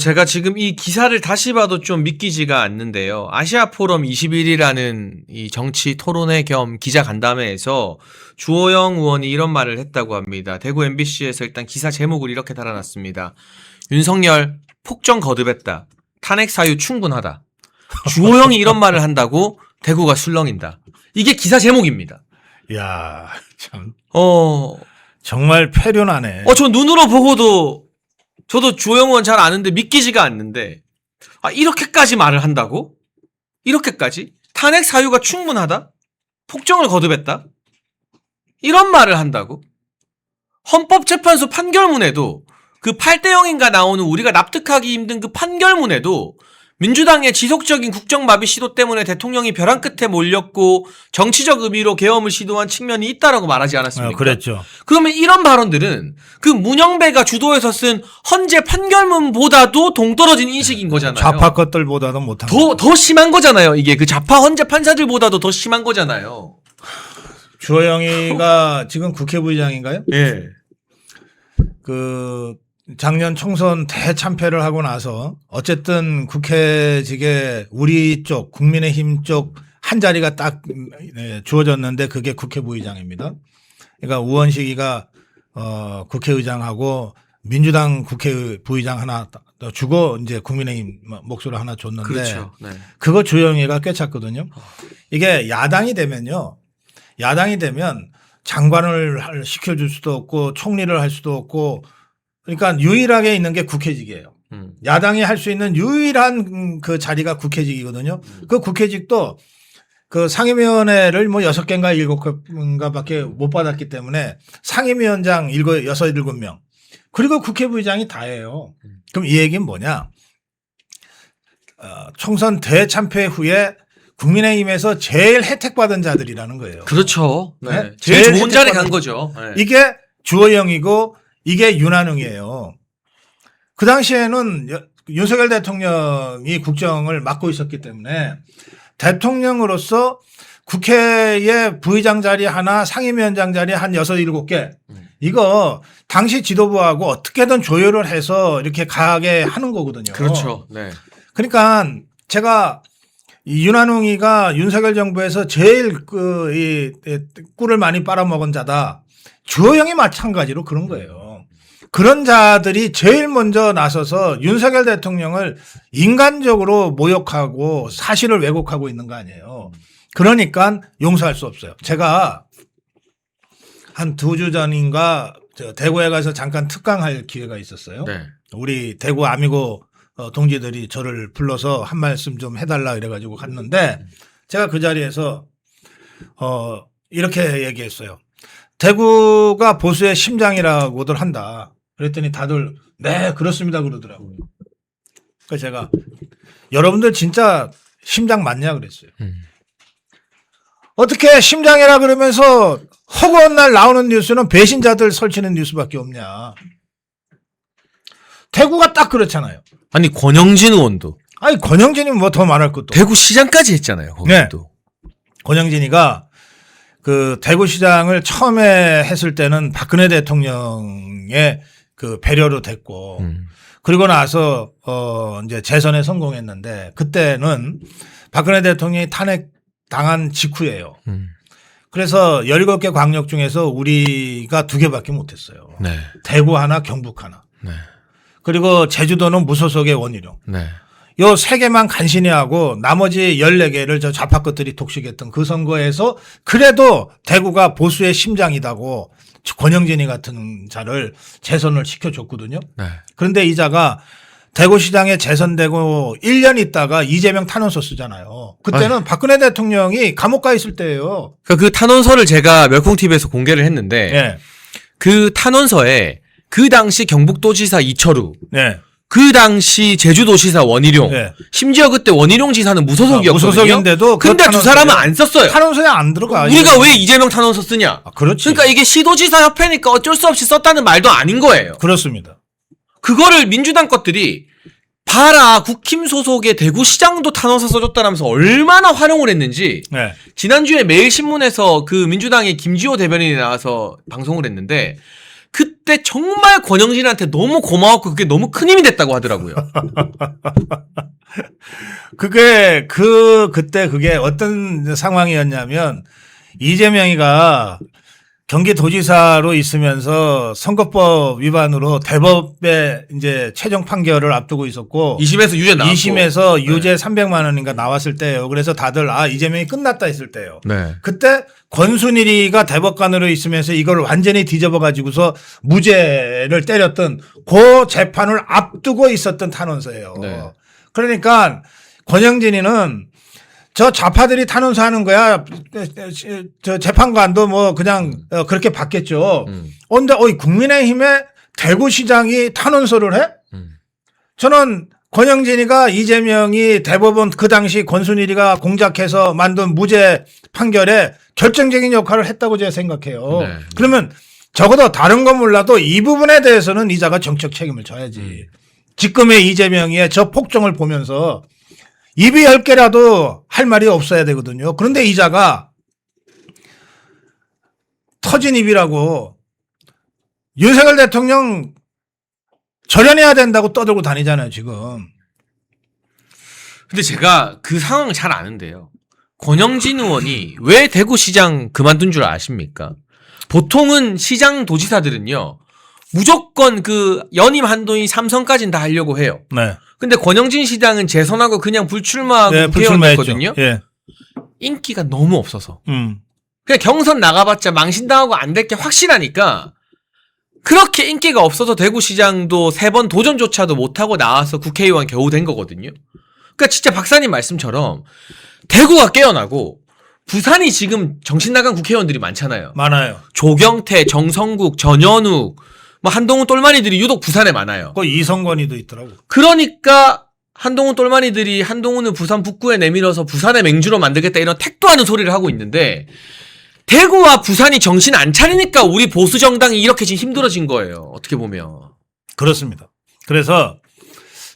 제가 지금 이 기사를 다시 봐도 좀 믿기지가 않는데요. 아시아 포럼 21이라는 이 정치 토론회 겸 기자 간담회에서 주호영 의원이 이런 말을 했다고 합니다. 대구 MBC에서 일단 기사 제목을 이렇게 달아놨습니다. 윤석열 폭정 거듭했다. 탄핵 사유 충분하다. 주호영이 이런 말을 한다고 대구가 술렁인다. 이게 기사 제목입니다. 야, 참. 정말 패륜하네. 저 눈으로 보고도 저도 주호영 의원 잘 아는데 믿기지가 않는데 이렇게까지 말을 한다고? 이렇게까지? 탄핵 사유가 충분하다? 폭정을 거듭했다? 이런 말을 한다고? 헌법재판소 판결문에도 그 8대 0인가 나오는 우리가 납득하기 힘든 그 판결문에도 민주당의 지속적인 국정마비 시도 때문에 대통령이 벼랑 끝에 몰렸고 정치적 의미로 계엄을 시도한 측면이 있다라고 말하지 않았습니까? 그랬죠. 그러면 이런 발언들은 그 문영배가 주도해서 쓴 헌재 판결문보다도 동떨어진 인식인 거잖아요. 좌파 것들보다도 못한 더 심한 거잖아요. 이게 그 좌파 헌재 판사들보다도 더 심한 거잖아요. 주호영이가 지금 국회부의장인가요? 예. 작년 총선 대참패를 하고 나서 어쨌든 국회직에 우리 쪽 국민의힘 쪽 한 자리가 딱 주어졌는데 그게 국회부의장입니다. 그러니까 우원식이가 국회의장하고 민주당 국회부의장 하나 더 주고 이제 국민의힘 몫으로 하나 줬는데 그렇죠. 네. 그거 주호영이가 꿰찼거든요. 이게 야당이 되면 장관을 시켜줄 수도 없고 총리를 할 수도 없고 그러니까 유일하게 있는 게 국회직이에요. 야당이 할 수 있는 유일한 그 자리가 국회직이거든요. 그 국회직도 그 상임위원회를 뭐 6개인가 7개인가 밖에 못 받았기 때문에 상임위원장 6, 7명 그리고 국회부의장이 다예요. 그럼 이 얘기는 뭐냐. 총선 대참패 후에 국민의힘에서 제일 혜택받은 자들이라는 거예요. 그렇죠. 네. 네? 제일 좋은 자리에 간 거죠. 네. 이게 주호영이고 이게 윤한웅이에요. 그 당시에는 윤석열 대통령이 국정을 맡고 있었기 때문에 대통령으로서 국회의 부의장 자리 하나 상임위원장 자리 한 6, 7개 이거 당시 지도부하고 어떻게든 조율을 해서 이렇게 가게 하는 거거든요. 그렇죠. 네. 그러니까 제가 이 윤한웅이가 윤석열 정부에서 제일 꿀을 많이 빨아먹은 자다. 주호영이 마찬가지로 그런 거예요. 그런 자들이 제일 먼저 나서서 윤석열 대통령을 인간적으로 모욕하고 사실을 왜곡하고 있는 거 아니에요. 그러니까 용서할 수 없어요. 제가 한 2주 전인가 대구에 가서 잠깐 특강할 기회가 있었어요. 네. 우리 대구 아미고 동지들이 저를 불러서 한 말씀 좀 해달라 이래가지고 갔는데 제가 그 자리에서 이렇게 얘기했어요. 대구가 보수의 심장이라고들 한다. 그랬더니 다들 네 그렇습니다 그러더라고요. 그래서 제가 여러분들 진짜 심장 맞냐 그랬어요. 어떻게 심장이라 그러면서 허구한 날 나오는 뉴스는 배신자들 설치는 뉴스밖에 없냐. 대구가 딱 그렇잖아요. 아니 권영진 의원도. 아니 권영진이 뭐 더 말할 것도. 대구시장까지 했잖아요. 거기도. 네. 권영진이가 그 대구시장을 처음에 했을 때는 박근혜 대통령의 그 배려로 됐고 그리고 나서 이제 재선에 성공했는데 그때는 박근혜 대통령이 탄핵 당한 직후예요. 그래서 17개 광역 중에서 우리가 2개밖에 못했어요. 네. 대구 하나, 경북 하나. 네. 그리고 제주도는 무소속의 원희룡. 네. 요 3개만 간신히 하고 나머지 14개를 저 좌파 것들이 독식했던 그 선거에서 그래도 대구가 보수의 심장이다고 권영진이 같은 자를 재선을 시켜줬거든요. 네. 그런데 이 자가 대구시장에 재선되고 1년 있다가 이재명 탄원서 쓰잖아요. 그때는 박근혜 대통령이 감옥 가 있을 때예요. 그러니까 그 탄원서를 제가 멸콩TV에서 공개를 했는데 네. 그 탄원서에 그 당시 경북도지사 이철우 네. 그 당시 제주도지사 원희룡 네. 심지어 그때 원희룡 지사는 무소속이었거든요. 무소속인데도 근데 두 사람은 안 썼어요. 탄원서에 안 들어가. 우리가 왜 이재명 탄원서 쓰냐. 그렇지. 그러니까 이게 시도지사 협회니까 어쩔 수 없이 썼다는 말도 아닌 거예요. 그렇습니다. 그거를 민주당 것들이 봐라 국힘 소속의 대구시장도 탄원서 써줬다라면서 얼마나 활용을 했는지 네. 지난주에 매일신문에서 그 민주당의 김지호 대변인이 나와서 방송을 했는데 그때 정말 권영진한테 너무 고마웠고 그게 너무 큰 힘이 됐다고 하더라고요. 그때 그게 어떤 상황이었냐면 이재명이가 경기도지사로 있으면서 선거법 위반으로 대법에 이제 최종 판결을 앞두고 있었고 2심에서 유죄 나왔고 2심에서 유죄 300만 원인가 나왔을 때예요. 그래서 다들 이재명이 끝났다 했을 때예요. 네. 그때 권순일이가 대법관으로 있으면서 이걸 완전히 뒤집어 가지고서 무죄를 때렸던 그 재판을 앞두고 있었던 탄원서예요. 네. 그러니까 권영진이는 저 좌파들이 탄원서 하는 거야. 저 재판관도 뭐 그냥 그렇게 받겠죠. 근데 국민의힘의 대구시장이 탄원서를 해? 저는 권영진이가 이재명이 대법원 그 당시 권순일이가 공작해서 만든 무죄 판결에 결정적인 역할을 했다고 제가 생각해요. 네. 그러면 적어도 다른 건 몰라도 이 부분에 대해서는 이자가 정책 책임을 져야지. 지금의 이재명의 저 폭정을 보면서 입이 10개라도 할 말이 없어야 되거든요. 그런데 이자가 터진 입이라고 윤석열 대통령 절연해야 된다고 떠들고 다니잖아요, 지금. 근데 제가 그 상황을 잘 아는데요. 권영진 의원이 왜 대구시장 그만둔 줄 아십니까? 보통은 시장 도지사들은요. 무조건 그 연임 한도인 3선까지는 다 하려고 해요. 네. 근데 권영진 시장은 재선하고 그냥 불출마하고 네, 국회의원이었거든요. 예. 인기가 너무 없어서. 음. 그냥 경선 나가봤자 망신당하고 안 될 게 확실하니까 그렇게 인기가 없어서 대구시장도 3번 도전조차도 못하고 나와서 국회의원 겨우 된 거거든요. 그러니까 진짜 박사님 말씀처럼 대구가 깨어나고 부산이 지금 정신 나간 국회의원들이 많잖아요. 많아요. 조경태, 정성국, 전현욱, 뭐 한동훈 똘마니들이 유독 부산에 많아요. 그 이성건이도 있더라고. 그러니까 한동훈 똘마니들이 한동훈을 부산 북구에 내밀어서 부산의 맹주로 만들겠다 이런 택도 하는 소리를 하고 있는데 대구와 부산이 정신 안 차리니까 우리 보수 정당이 이렇게 지금 힘들어진 거예요. 어떻게 보면. 그렇습니다. 그래서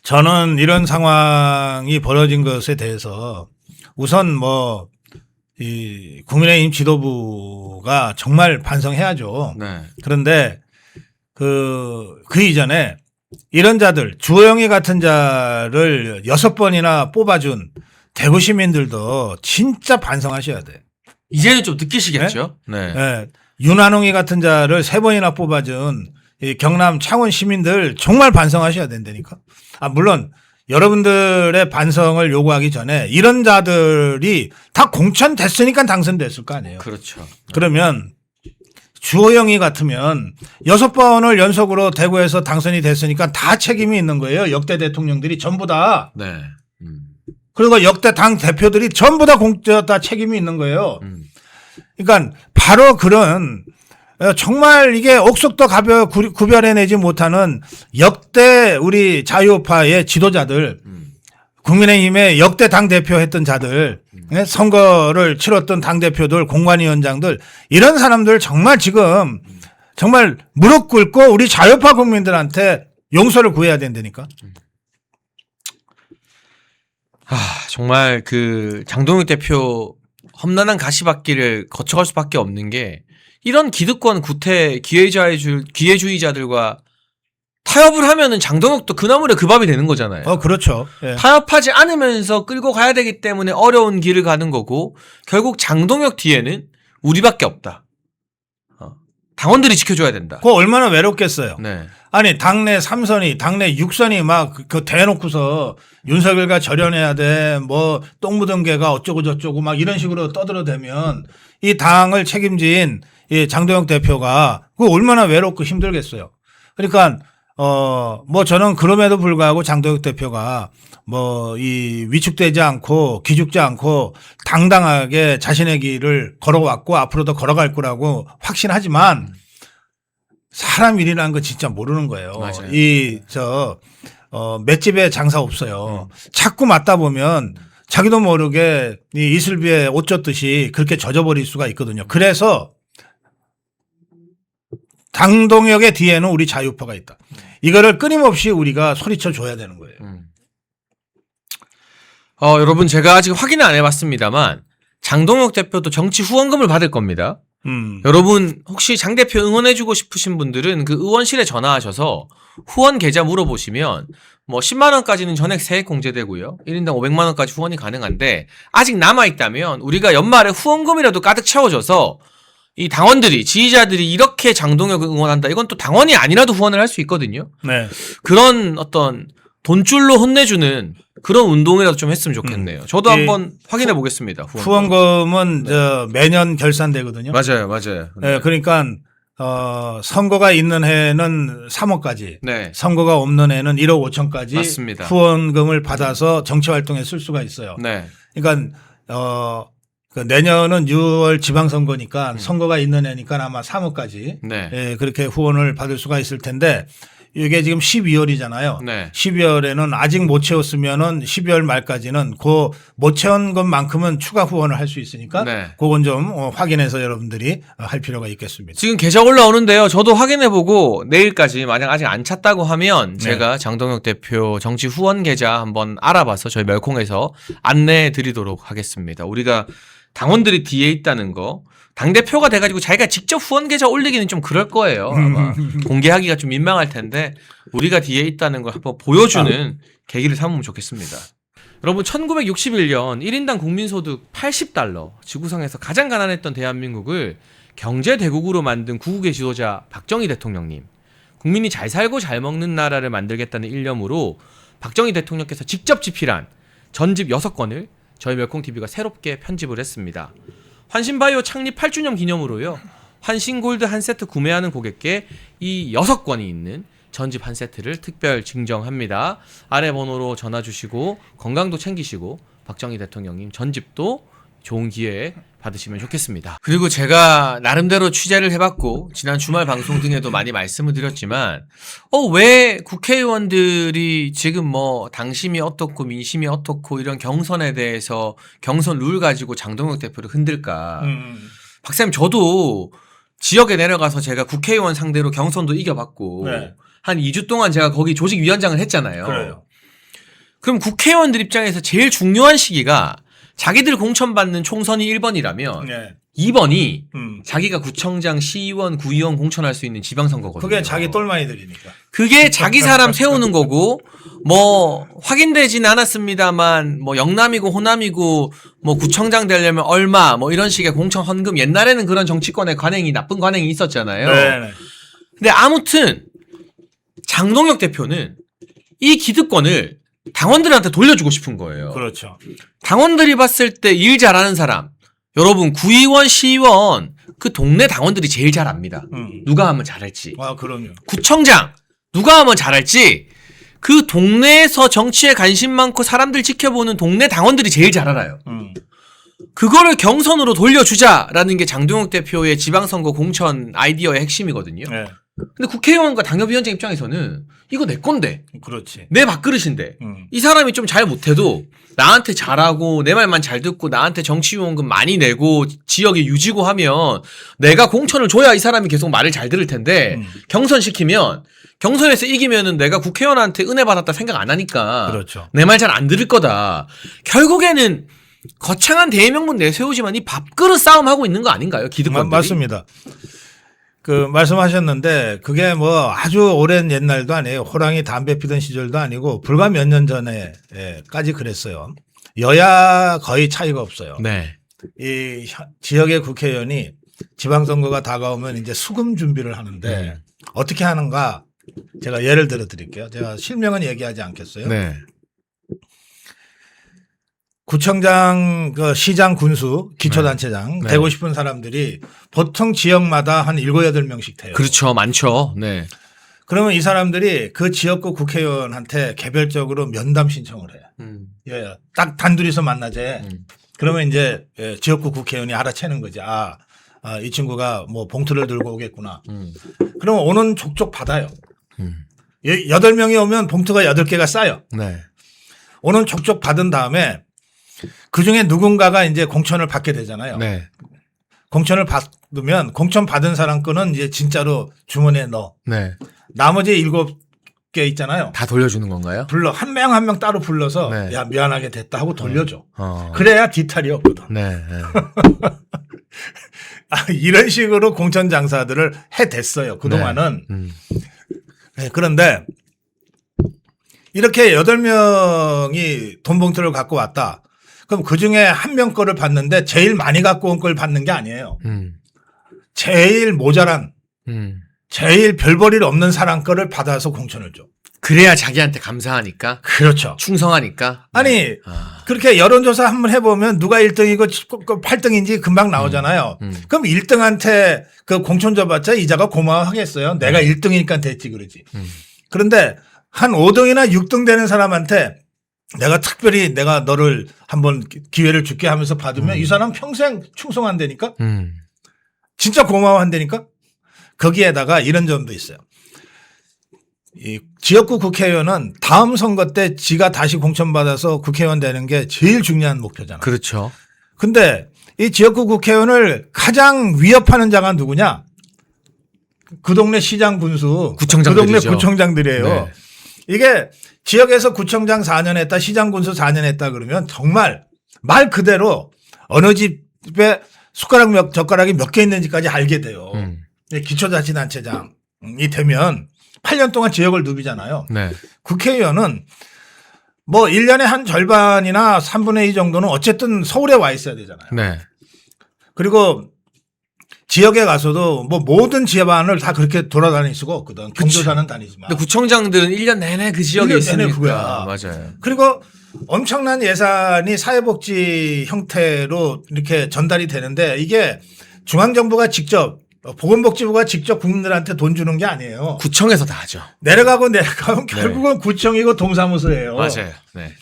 저는 이런 상황이 벌어진 것에 대해서 우선 이 국민의힘 지도부가 정말 반성해야죠. 네. 그런데 그 이전에 이런 자들, 주호영이 같은 자를 6번이나 뽑아준 대구 시민들도 진짜 반성하셔야 돼. 이제는 좀 느끼시겠죠? 네. 네. 윤한홍이 같은 자를 3번이나 뽑아준 이 경남 창원 시민들 정말 반성하셔야 된다니까. 물론 여러분들의 반성을 요구하기 전에 이런 자들이 다 공천됐으니까 당선됐을 거 아니에요. 그렇죠. 그러면 주호영이 같으면 6번을 연속으로 대구에서 당선이 됐으니까 다 책임이 있는 거예요. 역대 대통령들이 전부 다. 네. 그리고 역대 당 대표들이 전부 다 책임이 있는 거예요. 그러니까 바로 그런 정말 이게 옥석도 구별해내지 못하는 역대 우리 자유파의 지도자들, 국민의힘의 역대 당대표 했던 자들, 선거를 치렀던 당대표들, 공관위원장들, 이런 사람들 정말 지금 정말 무릎 꿇고 우리 자유파 국민들한테 용서를 구해야 된다니까. 정말 그 장동혁 대표 험난한 가시밭길을 거쳐갈 수밖에 없는 게 이런 기득권 구태 기회주의자들과 타협을 하면은 장동혁도 그 나물에 그 밥이 되는 거잖아요. 그렇죠. 예. 타협하지 않으면서 끌고 가야 되기 때문에 어려운 길을 가는 거고 결국 장동혁 뒤에는 우리밖에 없다. 당원들이 지켜줘야 된다. 그거 얼마나 외롭겠어요. 네. 아니 당내 3선이 당내 6선이 막 그 대놓고서 윤석열과 절연해야 돼. 뭐 똥 묻은 개가 어쩌고 저쩌고 막 이런 식으로 떠들어대면 이 당을 책임진 이 장동혁 대표가 그거 얼마나 외롭고 힘들겠어요. 그러니까 뭐 저는 그럼에도 불구하고 장동혁 대표가 뭐 이 위축되지 않고 기죽지 않고 당당하게 자신의 길을 걸어왔고 앞으로도 걸어갈 거라고 확신하지만 사람 일이라는 거 진짜 모르는 거예요. 맞아요. 맷집에 장사 없어요. 자꾸 맞다 보면 자기도 모르게 이 이슬비에 옷 젖듯이 그렇게 젖어버릴 수가 있거든요. 그래서 장동혁의 뒤에는 우리 자유파가 있다. 이거를 끊임없이 우리가 소리쳐 줘야 되는 거예요. 여러분 제가 아직 확인은 안 해봤습니다만 장동혁 대표도 정치 후원금을 받을 겁니다. 여러분 혹시 장 대표 응원해주고 싶으신 분들은 그 의원실에 전화하셔서 후원 계좌 물어보시면 뭐 10만 원까지는 전액 세액 공제되고요. 1인당 500만 원까지 후원이 가능한데 아직 남아있다면 우리가 연말에 후원금이라도 가득 채워줘서 이 당원들이 지지자들이 이렇게 장동혁을 응원한다. 이건 또 당원이 아니라도 후원을 할 수 있거든요. 네. 그런 어떤 돈줄로 혼내주는 그런 운동이라도 좀 했으면 좋겠네요. 저도 한번 확인해 보겠습니다. 후원금은 매년 결산되거든요. 맞아요, 맞아요. 네. 그러니까 선거가 있는 해는 3억까지, 네. 선거가 없는 해는 1억 5천까지 맞습니다. 후원금을 받아서 정치 활동에 쓸 수가 있어요. 네. 그러니까 그 내년은 6월 지방선거니까 선거가 있는 해니까 아마 3억까지 네. 예, 그렇게 후원을 받을 수가 있을 텐데 이게 지금 12월이잖아요. 네. 12월에는 아직 못 채웠으면은 12월 말까지는 그 못 채운 것만큼은 추가 후원을 할 수 있으니까 네. 그건 좀 확인해서 여러분들이 할 필요가 있겠습니다. 지금 계좌 올라오는데요. 저도 확인해보고 내일까지 만약 아직 안 찼다고 하면 제가 장동혁 대표 정치 후원 계좌 한번 알아봐서 저희 멸콩에서 안내해 드리도록 하겠습니다. 우리가 당원들이 뒤에 있다는 거 당대표가 돼가지고 자기가 직접 후원 계좌 올리기는 좀 그럴 거예요. 아마 공개하기가 좀 민망할 텐데 우리가 뒤에 있다는 걸 한번 보여주는 계기를 삼으면 좋겠습니다. 여러분 1961년 1인당 국민소득 80달러 지구상에서 가장 가난했던 대한민국을 경제대국으로 만든 구국의 지도자 박정희 대통령님, 국민이 잘 살고 잘 먹는 나라를 만들겠다는 일념으로 박정희 대통령께서 직접 집필한 전집 6권을 저희 멸콩TV가 새롭게 편집을 했습니다. 환신바이오 창립 8주년 기념으로요. 환신골드 한 세트 구매하는 고객께 이 6권이 있는 전집 한 세트를 특별 증정합니다. 아래 번호로 전화 주시고 건강도 챙기시고 박정희 대통령님 전집도 좋은 기회에 받으시면 좋겠습니다. 그리고 제가 나름대로 취재를 해봤고 지난 주말 방송 등에도 많이 말씀을 드렸지만 왜 국회의원들이 지금 뭐 당심이 어떻고 민심이 어떻고 이런 경선에 대해서 경선 룰 가지고 장동혁 대표를 흔들까. 박사님 저도 지역에 내려가서 제가 국회의원 상대로 경선도 이겨봤고 네. 한 2주 동안 제가 거기 조직위원장을 했잖아요. 그래요. 그럼 국회의원들 입장에서 제일 중요한 시기가 자기들 공천받는 총선이 1번이라면 네. 2번이 자기가 구청장, 시의원, 구의원 공천할 수 있는 지방선거거든요. 그게 자기 똘마니들이니까. 그게 자기 사람 세우는 거고 뭐 확인되지는 않았습니다만 뭐 영남이고 호남이고 뭐 구청장 되려면 얼마 뭐 이런 식의 공천 헌금 옛날에는 그런 정치권의 관행이 나쁜 관행이 있었잖아요. 네. 근데 아무튼 장동혁 대표는 이 기득권을 당원들한테 돌려주고 싶은 거예요. 그렇죠. 당원들이 봤을 때 일 잘하는 사람, 여러분 구의원, 시의원 그 동네 당원들이 제일 잘 압니다. 누가 하면 잘할지. 아, 그럼요. 구청장 누가 하면 잘할지 그 동네에서 정치에 관심 많고 사람들 지켜보는 동네 당원들이 제일 잘 알아요. 그거를 경선으로 돌려주자라는 게 장동혁 대표의 지방선거 공천 아이디어의 핵심이거든요. 네. 근데 국회의원과 당협위원장 입장에서는 이거 내 건데 그렇지. 내 밥그릇인데 이 사람이 좀 잘 못해도 나한테 잘하고 내 말만 잘 듣고 나한테 정치유원금 많이 내고 지역에 유지고 하면 내가 공천을 줘야 이 사람이 계속 말을 잘 들을 텐데 경선시키면 경선에서 이기면은 내가 국회의원한테 은혜 받았다 생각 안 하니까 그렇죠. 내 말 잘 안 들을 거다. 결국에는 거창한 대의명분 내세우지만 이 밥그릇 싸움하고 있는 거 아닌가요? 기득권들이. 맞습니다. 그 말씀하셨는데 그게 뭐 아주 오랜 옛날도 아니에요. 호랑이 담배 피던 시절도 아니고 불과 몇 년 전에까지 그랬어요. 여야 거의 차이가 없어요. 네. 이 지역의 국회의원이 지방선거가 다가오면 이제 수금 준비를 하는데 어떻게 하는가 제가 예를 들어 드릴게요. 제가 실명은 얘기하지 않겠어요. 네. 구청장, 시장, 군수, 기초단체장 네. 되고 싶은 사람들이 보통 지역마다 한 7, 8명씩 돼요. 그렇죠. 많죠. 네. 그러면 이 사람들이 그 지역구 국회의원한테 개별적으로 면담 신청을 해요. 예, 딱 단둘이서 만나재. 그러면 이제 지역구 국회의원이 알아채는 거지. 이 친구가 뭐 봉투를 들고 오겠구나. 그러면 오는 족족 받아요. 8명이 오면 봉투가 8개가 쌓여. 네. 오는 족족 받은 다음에 그 중에 누군가가 이제 공천을 받게 되잖아요. 네. 공천을 받으면 공천 받은 사람 거는 이제 진짜로 주머니에 넣어. 네. 나머지 7개 있잖아요. 다 돌려주는 건가요? 불러 한 명 한 명 따로 불러서 네. 야 미안하게 됐다 하고 돌려줘. 어. 그래야 뒤탈이 없거든. 네. 네. 이런 식으로 공천 장사들을 해댔어요. 그동안은. 네, 그런데 이렇게 8명이 돈 봉투를 갖고 왔다. 그럼 그 중에 한 명 거를 받는데 제일 많이 갖고 온 걸 받는 게 아니에요. 제일 모자란, 제일 별 볼 일 없는 사람 거를 받아서 공천을 줘. 그래야 자기한테 감사하니까. 그렇죠. 충성하니까. 아니, 그렇게 여론조사 한번 해보면 누가 1등이고 8등인지 금방 나오잖아요. 그럼 1등한테 그 공천 줘봤자 이자가 고마워하겠어요. 내가 1등이니까 됐지 그러지. 그런데 한 5등이나 6등 되는 사람한테 내가 특별히 내가 너를 한번 기회를 줄게 하면서 받으면 이 사람 평생 충성한다니까? 진짜 고마워한다니까? 거기에다가 이런 점도 있어요. 이 지역구 국회의원은 다음 선거 때 지가 다시 공천받아서 국회의원 되는 게 제일 중요한 목표잖아. 그렇죠. 근데 이 지역구 국회의원을 가장 위협하는 자가 누구냐? 그 동네 시장 군수, 구청장들이죠. 그 동네 구청장들이에요. 네. 이게 지역에서 구청장 4년 했다, 시장 군수 4년 했다 그러면 정말 말 그대로 어느 집에 젓가락이 몇 개 있는지까지 알게 돼요. 기초자치단체장이 되면 8년 동안 지역을 누비잖아요. 네. 국회의원은 뭐 1년에 한 절반이나 3분의 2 정도는 어쨌든 서울에 와 있어야 되잖아요. 네. 그리고 지역에 가서도 뭐 모든 지역안을 다 그렇게 돌아다닐 수가 없거든. 경조사는 다니지만. 근데 구청장들은 1년 내내 그 지역에 1년 내내 있으니까. 그거야. 맞아요. 그리고 엄청난 예산이 사회복지 형태로 이렇게 전달이 되는데 이게 중앙정부가 직접 보건복지부가 직접 국민들한테 돈 주는 게 아니에요. 구청에서 다 하죠. 내려가면 결국은 구청이고 동사무소예요. 맞아요. 네.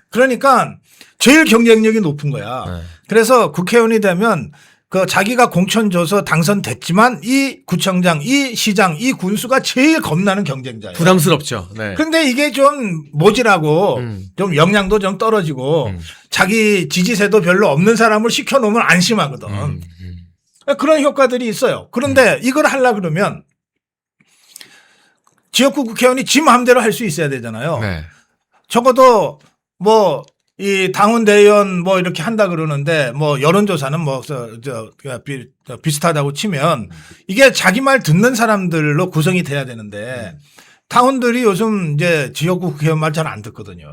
그러니까 제일 경쟁력이 높은 거야. 네. 그래서 국회의원이 되면 그 자기가 공천 줘서 당선됐지만 이 구청장, 이 시장, 이 군수가 제일 겁나는 경쟁자예요. 부담스럽죠. 네. 그런데 이게 좀 모질하고 좀 역량도 좀 떨어지고 자기 지지세도 별로 없는 사람을 시켜놓으면 안심하거든. 그런 효과들이 있어요. 그런데 이걸 하려고 그러면 지역구 국회의원이 지 마음대로 할 수 있어야 되잖아요. 네. 적어도 뭐 이 당원 대의원 뭐 이렇게 한다 그러는데 뭐 여론조사는 뭐 비슷하다고 치면 이게 자기 말 듣는 사람들로 구성이 돼야 되는데 당원들이 요즘 이제 지역구 국회의원 말 잘 안 듣거든요.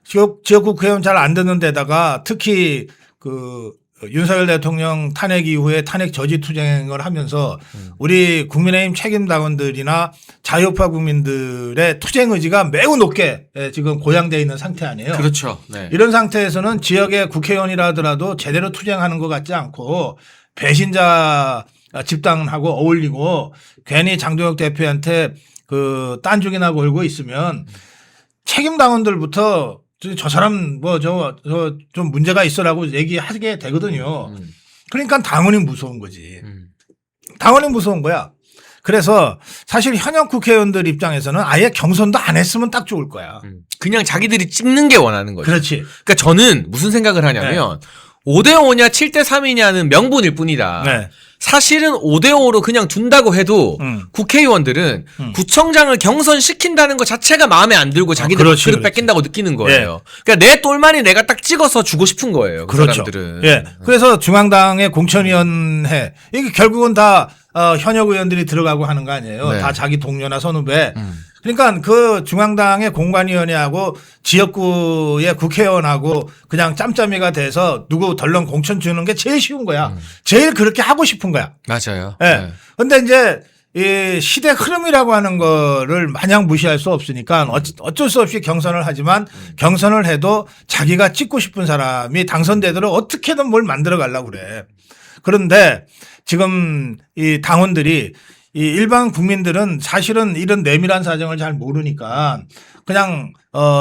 지역구 국회의원 잘 안 듣는 데다가 특히 그 윤석열 대통령 탄핵 이후에 탄핵 저지 투쟁을 하면서 우리 국민의힘 책임 당원들이나 자유파 국민들의 투쟁 의지가 매우 높게 지금 고양되어 있는 상태 아니에요. 그렇죠. 네. 이런 상태에서는 지역의 국회의원이라 하더라도 제대로 투쟁하는 것 같지 않고 배신자 집단하고 어울리고 괜히 장동혁 대표한테 그 딴죽이나 걸고 있으면 책임 당원들부터 저 사람 뭐 좀 문제가 있어라고 얘기하게 되거든요. 그러니까 당원이 무서운 거지. 당원이 무서운 거야. 그래서 사실 현역 국회의원들 입장에서는 아예 경선도 안 했으면 딱 좋을 거야. 그냥 자기들이 찍는 게 원하는 거죠. 그렇지. 그러니까 저는 무슨 생각을 하냐면 5대5냐 7대3이냐는 명분일 뿐이다. 네. 사실은 5대5로 그냥 둔다고 해도 국회의원들은 구청장을 경선시킨다는 것 자체가 마음에 안 들고 자기들 그릇 뺏긴다고 느끼는 거예요. 그러니까 내 똘마니 내가 딱 찍어서 주고 싶은 거예요. 그 그렇죠. 사람들은. 예. 그래서 중앙당의 공천위원회 이게 결국은 다 현역 의원들이 들어가고 하는 거 아니에요. 네. 다 자기 동료나 선후배. 그러니까 그 중앙당의 공관위원회하고 지역구의 국회의원하고 그냥 짬짬이가 돼서 누구 덜렁 공천 주는 게 제일 쉬운 거야. 제일 그렇게 하고 싶은 거야. 맞아요. 예. 네. 근데 이제 이 시대 흐름이라고 하는 거를 마냥 무시할 수 없으니까 어쩔 수 없이 경선을 하지만 경선을 해도 자기가 찍고 싶은 사람이 당선되도록 어떻게든 뭘 만들어 가려고 그래. 그런데 지금 이 당원들이 이 일반 국민들은 사실은 이런 내밀한 사정을 잘 모르니까 그냥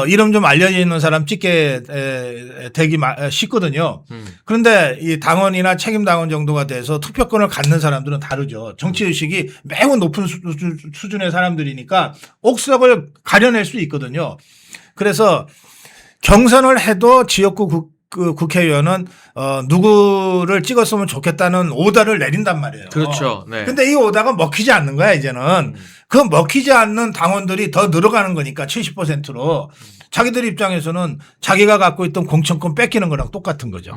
이름 좀 알려져 있는 사람 찍게 되기 쉽거든요. 그런데 이 당원이나 책임 당원 정도가 돼서 투표권을 갖는 사람들은 다르죠. 정치 의식이 매우 높은 수준의 사람들이니까 옥석을 가려낼 수 있거든요. 그래서 경선을 해도 지역구 그 국회의원은 누구를 찍었으면 좋겠다는 오더를 내린단 말이에요. 그렇죠. 네. 근데 이 오더가 먹히지 않는 거야, 이제는. 그 먹히지 않는 당원들이 더 늘어가는 거니까 70%로 자기들 입장에서는 자기가 갖고 있던 공천권 뺏기는 거랑 똑같은 거죠.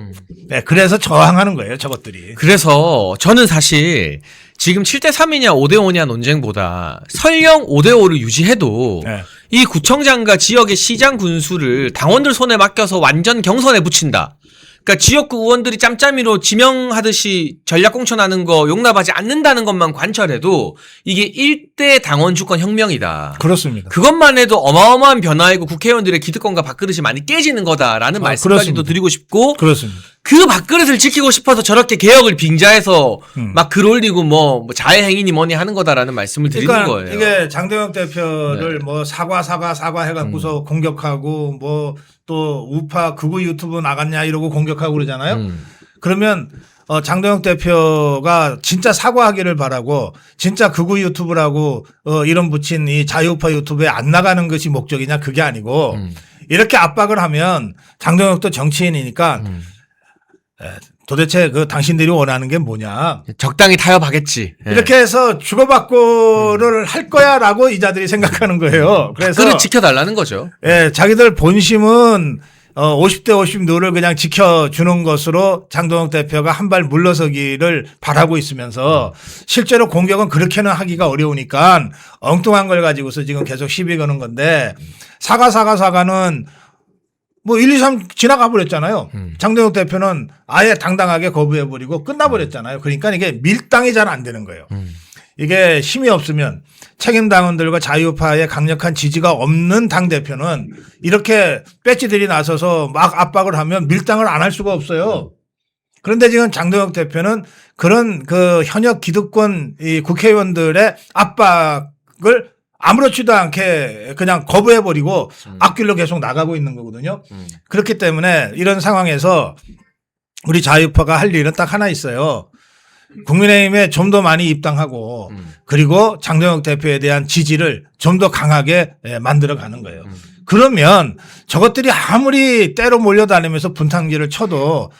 네, 그래서 저항하는 거예요, 저것들이. 그래서 저는 사실 지금 7대3이냐 5대5냐 논쟁보다 설령 5대5를 유지해도 네. 이 구청장과 지역의 시장 군수를 당원들 손에 맡겨서 완전 경선에 붙인다. 그러니까 지역구 의원들이 짬짬이로 지명하듯이 전략 공천하는 거 용납하지 않는다는 것만 관철해도 이게 1대 당원 주권 혁명이다. 그렇습니다. 그것만 해도 어마어마한 변화이고 국회의원들의 기득권과 밥그릇이 많이 깨지는 거다라는 말씀까지도 그렇습니다. 드리고 싶고 그렇습니다. 그 밥그릇을 지키고 싶어서 저렇게 개혁을 빙자해서 막 글 올리고 뭐 자해행위니 뭐니 하는 거다라는 말씀을 드리는 그러니까 거예요. 이게 장동혁 대표를 뭐 사과 해갖고서 공격하고 뭐 또 우파 극우 유튜브 나갔냐 이러고 공격하고 그러잖아요. 그러면 장동혁 대표가 진짜 사과하기를 바라고 진짜 극우 유튜브라고 이름 붙인 이 자유우파 유튜브에 안 나가는 것이 목적이냐 그게 아니고 이렇게 압박을 하면 장동혁도 정치인이니까 도대체 그 당신들이 원하는 게 뭐냐. 적당히 타협하겠지. 예. 이렇게 해서 주고받고를 할 거야라고 이자들이 생각하는 거예요. 그래서 그를 지켜달라는 거죠. 예, 자기들 본심은 50대 50 룰을 그냥 지켜주는 것으로 장동혁 대표가 한 발 물러서기를 바라고 있으면서 실제로 공격은 그렇게는 하기가 어려우니까 엉뚱한 걸 가지고서 지금 계속 시비 거는 건데 사과는 뭐 1, 2, 3 지나가 버렸잖아요. 장동혁 대표는 아예 당당하게 거부해버리고 끝나버렸잖아요. 그러니까 이게 밀당이 잘 안 되는 거예요. 이게 힘이 없으면 책임 당원들과 자유파의 강력한 지지가 없는 당대표는 이렇게 배지들이 나서서 막 압박을 하면 밀당을 안 할 수가 없어요. 그런데 지금 장동혁 대표는 그런 그 현역 기득권 이 국회의원들의 압박을 아무렇지도 않게 그냥 거부해버리고 앞길로 계속 나가고 있는 거거든요. 그렇기 때문에 이런 상황에서 우리 자유파가 할 일은 딱 하나 있어요. 국민의힘에 좀 더 많이 입당하고 그리고 장동혁 대표에 대한 지지를 좀 더 강하게 만들어가는 거예요. 그러면 저것들이 아무리 때로 몰려다니면서 분탕질을 쳐도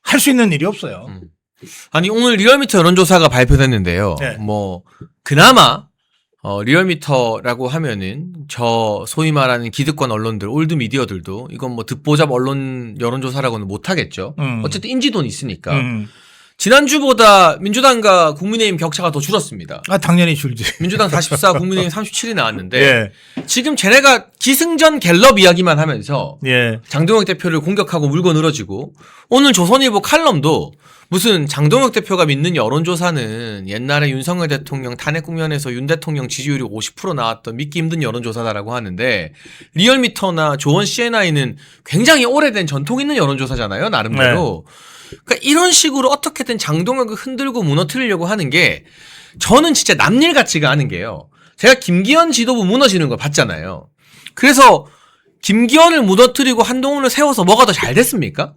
할 수 있는 일이 없어요. 아니 오늘 리얼미터 여론조사가 발표됐는데요. 네. 뭐 그나마 리얼미터라고 하면은 저 소위 말하는 기득권 언론들, 올드 미디어들도 이건 뭐 듣보잡 언론 여론조사라고는 못하겠죠. 어쨌든 인지도는 있으니까. 지난주보다 민주당과 국민의힘 격차가 더 줄었습니다. 아, 당연히 줄지. 민주당 44, 국민의힘 37이 나왔는데 예. 지금 쟤네가 기승전 갤럽 이야기만 하면서 예. 장동혁 대표를 공격하고 물고 늘어지고 오늘 조선일보 칼럼도 무슨 장동혁 대표가 믿는 여론조사는 옛날에 윤석열 대통령 탄핵 국면에서 윤 대통령 지지율이 50% 나왔던 믿기 힘든 여론조사다라고 하는데 리얼미터나 조원 CNI는 굉장히 오래된 전통 있는 여론조사잖아요. 나름대로. 그러니까 이런 식으로 어떻게든 장동혁을 흔들고 무너뜨리려고 하는 게 저는 진짜 남일 같지가 않은 게요. 제가 김기현 지도부 무너지는 걸 봤잖아요. 그래서 김기현을 무너뜨리고 한동훈을 세워서 뭐가 더 잘 됐습니까?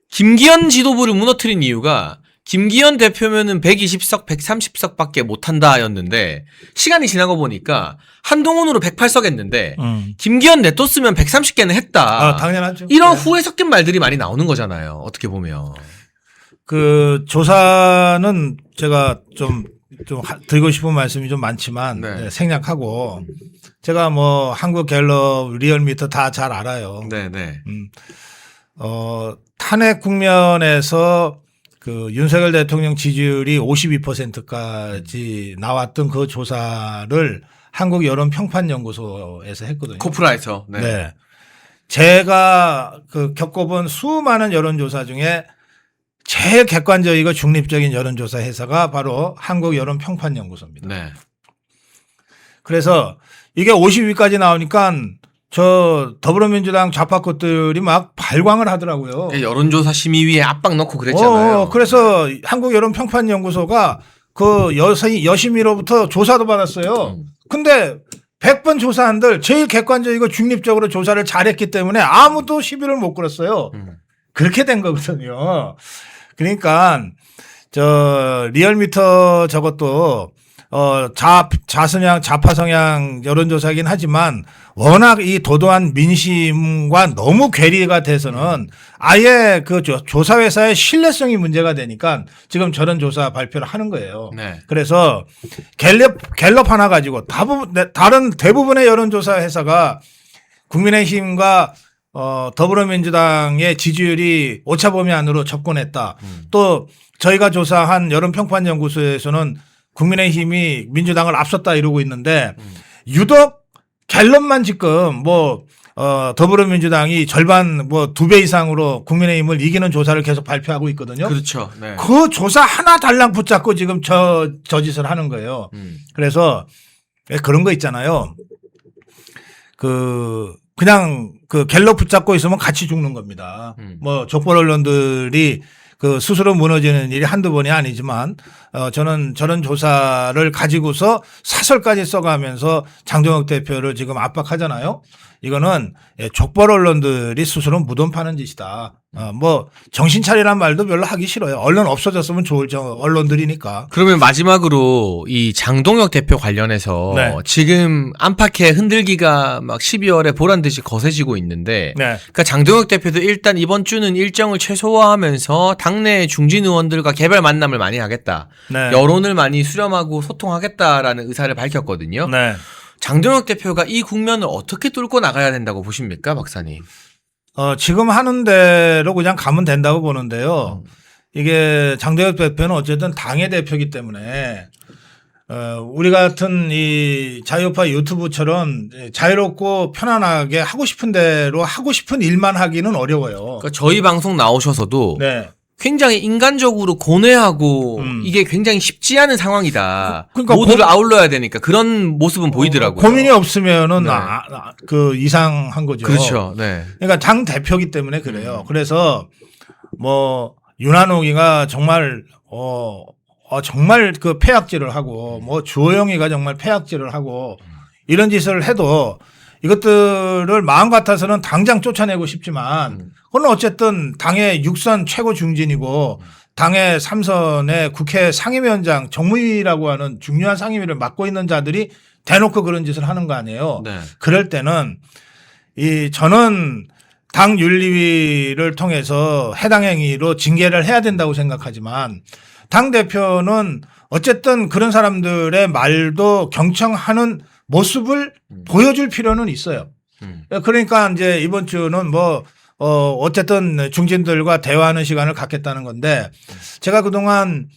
김기현 지도부를 무너뜨린 이유가 김기현 대표면은 120석, 130석 밖에 못한다 였는데 시간이 지나고 보니까 한동훈으로 108석 했는데 김기현 냅뒀으면 130개는 했다. 아, 당연하죠. 이런 네. 후회 섞인 말들이 많이 나오는 거잖아요. 어떻게 보면. 그 조사는 제가 좀 드리고 싶은 말씀이 좀 많지만 네. 네, 생략하고 제가 뭐 한국 갤럽 리얼미터 다 잘 알아요. 네네. 탄핵 국면에서 그 윤석열 대통령 지지율이 52%까지 나왔던 그 조사를 한국 여론 평판 연구소에서 했거든요. 코프라에서. 네. 네. 제가 그 겪어본 수많은 여론조사 중에 제일 객관적이고 중립적인 여론조사 회사가 바로 한국 여론 평판 연구소입니다. 네. 그래서 이게 50위까지 나오니까 저 더불어민주당 좌파 것들이 막 발광을 하더라고요. 여론조사 심의위에 압박 넣고 그랬잖아요. 그래서 한국 여론 평판 연구소가 그 여심위로부터 조사도 받았어요. 근데 100번 조사한들 제일 객관적이고 중립적으로 조사를 잘했기 때문에 아무도 시비를 못 걸었어요. 그렇게 된 거거든요. 그러니까 저 리얼미터 저것도 좌파 성향 여론조사이긴 하지만 워낙 이 도도한 민심과 너무 괴리가 돼서는 아예 그 조사회사의 신뢰성이 문제가 되니까 지금 저런 조사 발표를 하는 거예요. 네. 그래서 갤럽 하나 가지고 다른 대부분의 여론조사 회사가 국민의힘과 더불어민주당의 지지율이 오차범위 안으로 접근했다. 또 저희가 조사한 여론평판연구소에서는 국민의힘이 민주당을 앞섰다 이러고 있는데 유독 갤럽만 지금 더불어민주당이 절반 2배 이상으로 국민의힘을 이기는 조사를 계속 발표하고 있거든요. 그렇죠. 네. 그 조사 하나 달랑 붙잡고 지금 저 짓을 하는 거예요. 그래서 그런 거 있잖아요. 그냥 갤럽 붙잡고 있으면 같이 죽는 겁니다. 족벌 언론들이 스스로 무너지는 일이 한두 번이 아니지만 저는 저런 조사를 가지고서 사설까지 써가면서 장동혁 대표를 지금 압박하잖아요. 이거는 족벌 언론들이 스스로 무덤 파는 짓이다. 정신 차리란 말도 별로 하기 싫어요. 언론 없어졌으면 좋을 언론들이니까. 그러면 마지막으로 이 장동혁 대표 관련해서 네. 지금 안팎의 흔들기가 막 12월에 보란 듯이 거세지고 있는데 네. 그러니까 장동혁 대표도 일단 이번 주는 일정을 최소화하면서 당내 중진 의원들과 개별 만남을 많이 하겠다. 네. 여론을 많이 수렴하고 소통하겠다라는 의사를 밝혔거든요. 네. 장동혁 대표가 이 국면을 어떻게 뚫고 나가야 된다고 보십니까, 박사님? 지금 하는 대로 그냥 가면 된다고 보는데요. 이게 장동혁 대표는 어쨌든 당의 대표이기 때문에 우리 같은 이 자유파 유튜브처럼 자유롭고 편안하게 하고 싶은 대로 하고 싶은 일만 하기는 어려워요. 그러니까 저희 방송 나오셔서도 네. 굉장히 인간적으로 고뇌하고 이게 굉장히 쉽지 않은 상황이다. 그러니까 모두를 아울러야 되니까 그런 모습은 보이더라고요. 고민이 없으면은 네. 이상한 거죠. 그렇죠. 네. 그러니까 당 대표기 때문에 그래요. 그래서 윤한홍이가 정말 정말 폐악질을 하고 주호영이가 정말 폐악질을 하고 이런 짓을 해도 이것들을 마음 같아서는 당장 쫓아내고 싶지만 그건 어쨌든 당의 6선 최고 중진이고 당의 3선의 국회 상임위원장 정무위라고 하는 중요한 상임위를 맡고 있는 자들이 대놓고 그런 짓을 하는 거 아니에요. 네. 그럴 때는 저는 당 윤리위를 통해서 해당 행위로 징계를 해야 된다고 생각하지만 당 대표는 어쨌든 그런 사람들의 말도 경청하는 모습을 보여줄 필요는 있어요. 그러니까 이제 이번 주는 어쨌든 중진들과 대화하는 시간을 갖겠다는 건데 제가 그동안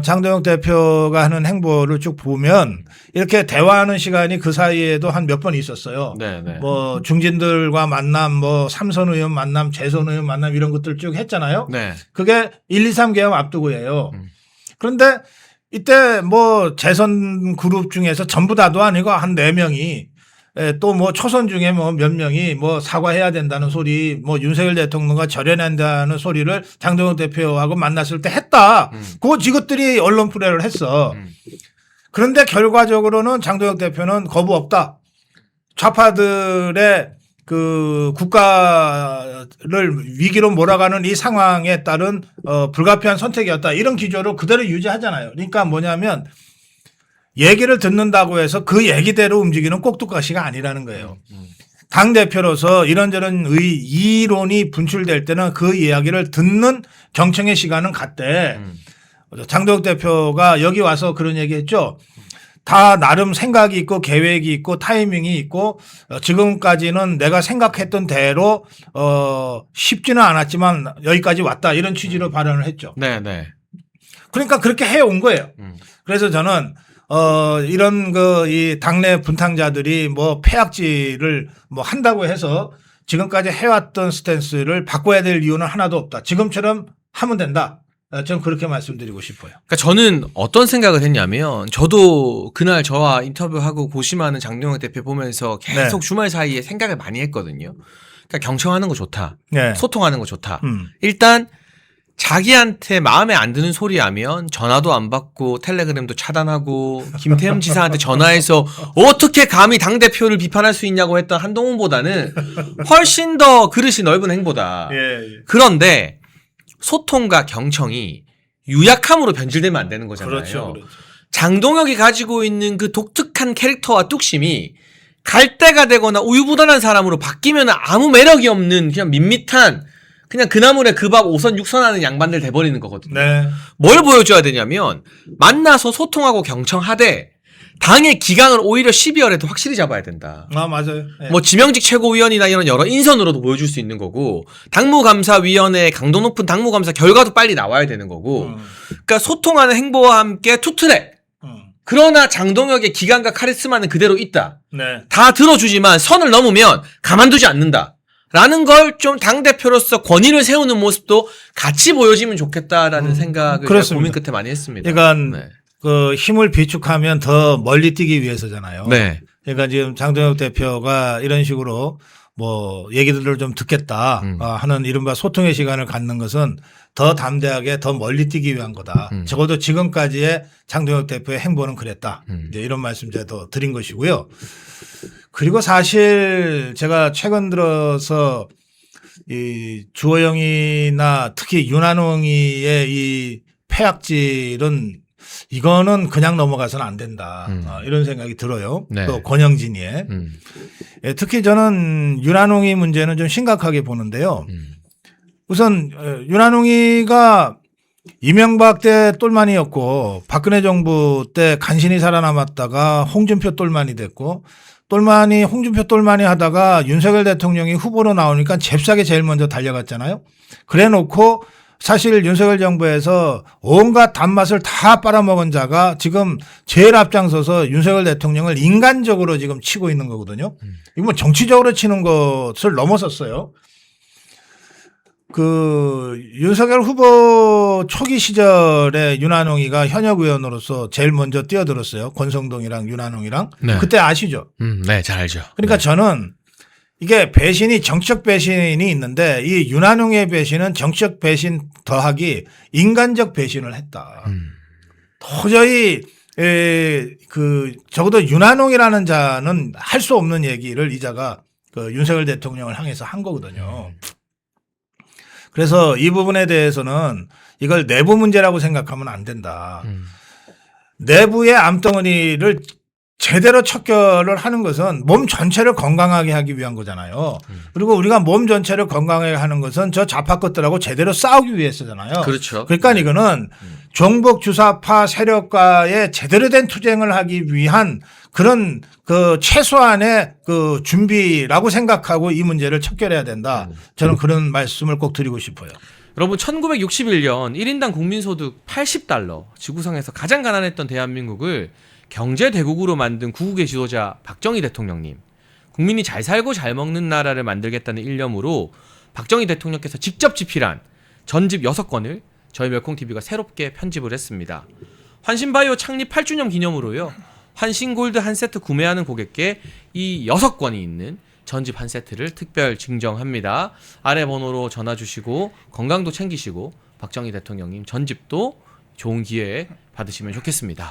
장동혁 대표가 하는 행보를 쭉 보면 이렇게 대화하는 시간이 그 사이에도 한 몇 번 있었어요. 네, 네. 중진들과 만남, 삼선 의원 만남, 재선 의원 만남 이런 것들 쭉 했잖아요. 네. 그게 1, 2, 3개월 앞두고예요. 그런데 이때 재선 그룹 중에서 전부 다도 아니고 한 4명이 또 초선 중에 몇 명이 사과해야 된다는 소리, 윤석열 대통령과 절연한다는 소리를 장동혁 대표하고 만났을 때 했다. 이것들이 언론 플레이를 했어. 그런데 결과적으로는 장동혁 대표는 거부 없다. 좌파들의 국가를 위기로 몰아가는 이 상황에 따른 불가피한 선택이었다. 이런 기조를 그대로 유지하잖아요. 그러니까 뭐냐면 얘기를 듣는다고 해서 그 얘기대로 움직이는 꼭두가시가 아니라는 거예요. 당대표로서 이런저런 이론이 분출될 때는 그 이야기를 듣는 경청의 시간은 갖되 장동혁 대표가 여기 와서 그런 얘기 했죠. 다 나름 생각이 있고 계획이 있고 타이밍이 있고 지금까지는 내가 생각했던 대로 쉽지는 않았지만 여기까지 왔다 이런 취지로 발언을 했죠. 네, 네. 그러니까 그렇게 해온 거예요. 그래서 저는 이런 이 당내 분탕자들이 폐악질을 한다고 해서 지금까지 해왔던 스탠스를 바꿔야 될 이유는 하나도 없다. 지금처럼 하면 된다. 저는 그렇게 말씀드리고 싶어요. 그러니까 저는 어떤 생각을 했냐면 저도 그날 저와 인터뷰하고 고심하는 장동혁 대표 보면서 계속 네. 주말 사이에 생각을 많이 했거든요. 그러니까 경청하는 거 좋다. 네. 소통하는 거 좋다. 일단 자기한테 마음에 안 드는 소리 하면 전화도 안 받고 텔레그램도 차단하고 김태흠 지사한테 전화해서 어떻게 감히 당대표를 비판할 수 있냐고 했던 한동훈보다는 훨씬 더 그릇이 넓은 행보다. 예. 그런데 소통과 경청이 유약함으로 변질되면 안 되는 거잖아요. 그렇죠. 장동혁이 가지고 있는 그 독특한 캐릭터와 뚝심이 갈대가 되거나 우유부단한 사람으로 바뀌면 아무 매력이 없는 그냥 밋밋한 그냥 그 나물에 그 밥 5선 6선 하는 양반들 돼버리는 거거든요. 네. 뭘 보여줘야 되냐면 만나서 소통하고 경청하되 당의 기강을 오히려 12월에도 확실히 잡아야 된다. 아, 맞아요. 네. 뭐 지명직 최고위원이나 이런 여러 인선으로도 보여줄 수 있는 거고 당무감사위원회 강도 높은 당무감사 결과도 빨리 나와야 되는 거고 그러니까 소통하는 행보와 함께 투트랙 그러나 장동혁의 기강과 카리스마는 그대로 있다. 네. 다 들어주지만 선을 넘으면 가만두지 않는다. 라는 걸 좀 당대표로서 권위를 세우는 모습도 같이 보여지면 좋겠다라는 생각을 제가 고민 끝에 많이 했습니다. 그러니까 네. 그 힘을 비축하면 더 멀리 뛰기 위해서잖아요. 네. 그러니까 지금 장동혁 대표가 이런 식으로 뭐 얘기들을 좀 듣겠다 하는 이른바 소통의 시간을 갖는 것은 더 담대하게 더 멀리 뛰기 위한 거다. 적어도 지금까지의 장동혁 대표의 행보는 그랬다. 이제 이런 말씀 제가 드린 것이고요. 그리고 사실 제가 최근 들어서 이 주호영이나 특히 윤한홍이의 이 패악질은 이거는 그냥 넘어가서는 안 된다. 이런 생각이 들어요. 네. 또 권영진이의. 예, 특히 저는 윤한홍이 문제는 좀 심각하게 보는데요. 우선 윤한홍이가 이명박 때 똘만이었고 박근혜 정부 때 간신히 살아남았다가 홍준표 똘만이 됐고 홍준표 똘만이 하다가 윤석열 대통령이 후보로 나오니까 잽싸게 제일 먼저 달려갔잖아요. 그래 놓고 사실 윤석열 정부에서 온갖 단맛을 다 빨아먹은 자가 지금 제일 앞장서서 윤석열 대통령을 인간적으로 지금 치고 있는 거거든요. 이거 뭐 정치적으로 치는 것을 넘어섰어요. 그 윤석열 후보 초기 시절에 윤한홍이가 현역 의원으로서 제일 먼저 뛰어들었어요. 권성동이랑 윤한홍이랑. 네. 그때 아시죠? 네, 잘 알죠. 그러니까 네. 저는 이게 배신이 정치적 배신이 있는데 이 윤한홍의 배신은 정치적 배신 더하기 인간적 배신을 했다. 도저히 그 적어도 윤한홍이라는 자는 할 수 없는 얘기를 이 자가 그 윤석열 대통령을 향해서 한 거거든요. 그래서 이 부분에 대해서는 이걸 내부 문제라고 생각하면 안 된다. 내부의 암덩어리를 제대로 척결을 하는 것은 몸 전체를 건강하게 하기 위한 거잖아요. 그리고 우리가 몸 전체를 건강하게 하는 것은 저 좌파 것들하고 제대로 싸우기 위해서잖아요. 그렇죠. 그러니까 이거는 종북 주사파 세력과의 제대로 된 투쟁을 하기 위한 그런 그 최소한의 그 준비라고 생각하고 이 문제를 척결해야 된다. 저는 그런 말씀을 꼭 드리고 싶어요. 여러분 1961년 1인당 국민소득 80달러 지구상에서 가장 가난했던 대한민국을 경제대국으로 만든 구국의 지도자 박정희 대통령님, 국민이 잘 살고 잘 먹는 나라를 만들겠다는 일념으로 박정희 대통령께서 직접 집필한 전집 6권을 저희 멸콩TV가 새롭게 편집을 했습니다. 환신바이오 창립 8주년 기념으로요. 환신골드 한 세트 구매하는 고객께 이 6권이 있는 전집 한 세트를 특별 증정합니다. 아래 번호로 전화 주시고 건강도 챙기시고 박정희 대통령님 전집도 좋은 기회에 받으시면 좋겠습니다.